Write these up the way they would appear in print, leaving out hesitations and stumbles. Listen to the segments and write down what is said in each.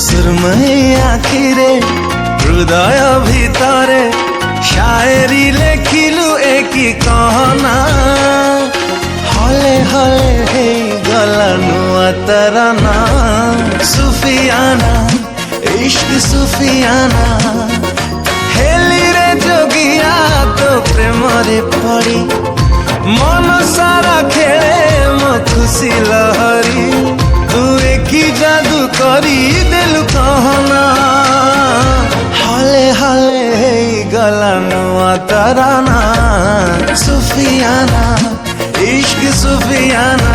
सुरमई आखिरे हृदय भितरे शायरी लेखिलु एकी कहना हले हले हे गला नुआ तराना सुफियाना इश्क सुफियाना हेली रे जोगिया तो प्रेम रे पड़ी मन सारा खेले मो खुशी लहरी तू एकी जादू करी देलु कहना हले हले हे गला नुआ तराना सुफियाना इश्क सुफियाना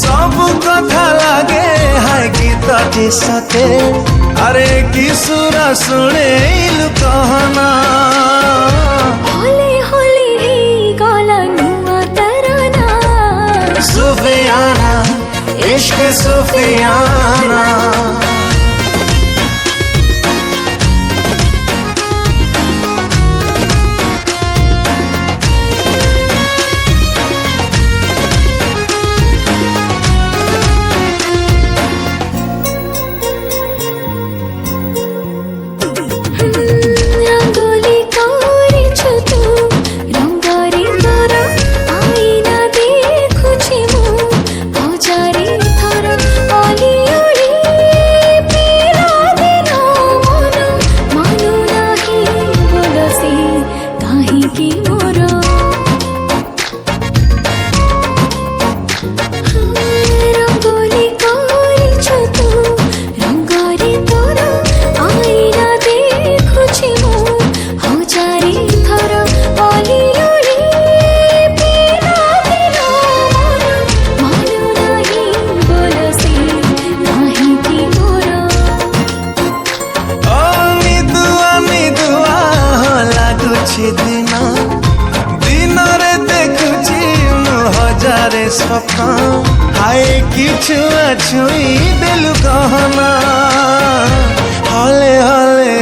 सब कथा लागे हाय गीतटी सते अरे की सुरा सुने कहना होले होले हे गला नुआ तराना सुफियाना इश्क सुफियाना दिन रे देखुची मु हजारे सपना हाय कि छुआ छुई देलु कहना हले हले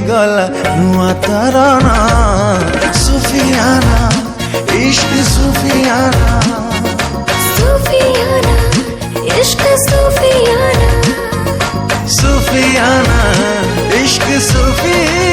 गला नुआ तराना सुफियाना इश्क सुफियाना सुफियाना इश्क सुफियाना सुफियाना इश्क सुफियाना